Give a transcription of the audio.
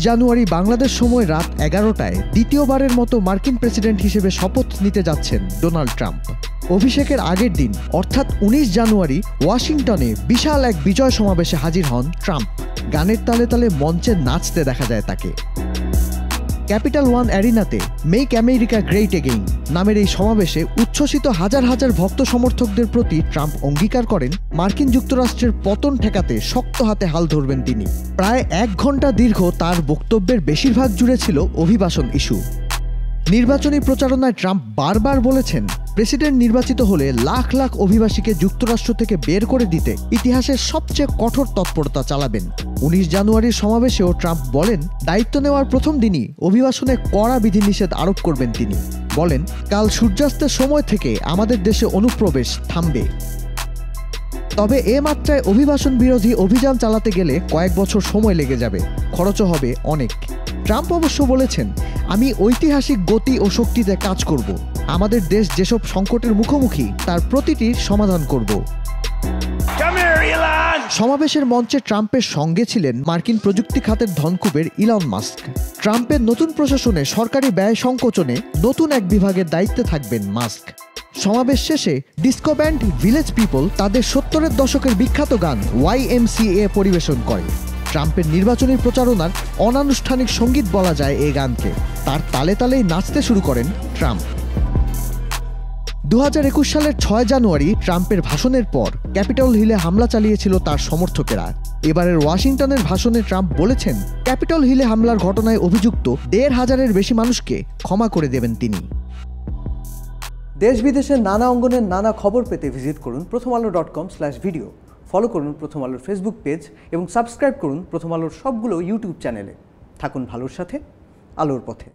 জানুয়ারি বাংলাদেশ সময় রাত 11টায় দ্বিতীয়বারের মতো মার্কিন প্রেসিডেন্ট হিসেবে শপথ নিতে যাচ্ছেন ডোনাল্ড ট্রাম্প। অভিষেকের আগের দিন অর্থাৎ 19 জানুয়ারি ওয়াশিংটনে বিশাল এক বিজয় সমাবেশে হাজির হন ট্রাম্প। গানের তালে তালে মঞ্চে নাচতে দেখা যায় তাকে। ক্যাপিটাল ওয়ান অ্যারিনাতে মেক আমেরিকা গ্রেট এগেইন নামের এই সমাবেশে উচ্ছ্বসিত হাজার হাজার ভক্ত সমর্থকদের প্রতি ট্রাম্প অঙ্গীকার করেন মার্কিন যুক্তরাষ্ট্রের পতন ঠেকাতে শক্ত হাতে হাল ধরবেন তিনি। প্রায় 1 ঘন্টা দীর্ঘ তার বক্তব্যের বেশিরভাগ জুড়ে ছিল অভিবাসন ইস্যু। নির্বাচনী প্রচারণায় ট্রাম্প বারবার বলেছেন প্রেসিডেন্ট নির্বাচিত হলে লাখ লাখ অভিবাসীকে যুক্তরাষ্ট্র থেকে বের করে দিতে ইতিহাসের সবচেয়ে কঠোর তৎপরতা চালাবেন। 19 জানুয়ারির সমাবেশেও ট্রাম্প বলেন দায়িত্ব নেওয়ার প্রথম দিনই অভিবাসনে কড়া বিধিনিষেধ আরোপ করবেন তিনি। বলেন কাল সূর্যাস্তের সময় থেকে আমাদের দেশে অনুপ্রবেশ থামবে। তবে এ মাত্রায় অভিবাসন বিরোধী অভিযান চালাতে গেলে কয়েক বছর সময় লেগে যাবে, খরচও হবে অনেক। ট্রাম্প অবশ্য বলেছেন আমি ঐতিহাসিক গতি ও শক্তিতে কাজ করব। আমাদের দেশ যেসব সংকটের মুখোমুখি তার প্রতিটির সমাধান করব। সমাবেশের মঞ্চে ট্রাম্পের সঙ্গে ছিলেন মার্কিন প্রযুক্তি খাতের ধনকুবের ইলন মাস্ক। ট্রাম্পের নতুন প্রশাসনে সরকারি ব্যয় সংকোচনে নতুন এক বিভাগের দায়িত্বে থাকবেন মাস্ক। সমাবেশ শেষে ডিস্কো ব্যান্ড ভিলেজ পিপল তাদের 70-এর দশকের বিখ্যাত গান YMCA পরিবেশন করে। ট্রাম্পের নির্বাচনী প্রচারণার অনানুষ্ঠানিক সঙ্গীত বলা যায় এই গানকে। তার তালে তালেই নাচতে শুরু করেন ট্রাম্প। 2021 সালের 6 জানুয়ারি ট্রাম্পের ভাষণের পর ক্যাপিটল হিলে হামলা চালিয়েছিল তার সমর্থকেরা। এবারের ওয়াশিংটনের ভাষণে ট্রাম্প বলেছেন ক্যাপিটল হিলে হামলার ঘটনায় অভিযুক্ত 1,500-এর বেশি মানুষকে ক্ষমা করে দেবেন তিনি। দেশ বিদেশের নানা অঙ্গনের নানা খবর পেতে ভিজিট করুন prothomalo.com/video। ফলো করুন প্রথম আলোর ফেসবুক পেজ এবং সাবস্ক্রাইব করুন প্রথম আলোর সবগুলো ইউটিউব চ্যানেলে। থাকুন ভালোর সাথে, আলোর পথে।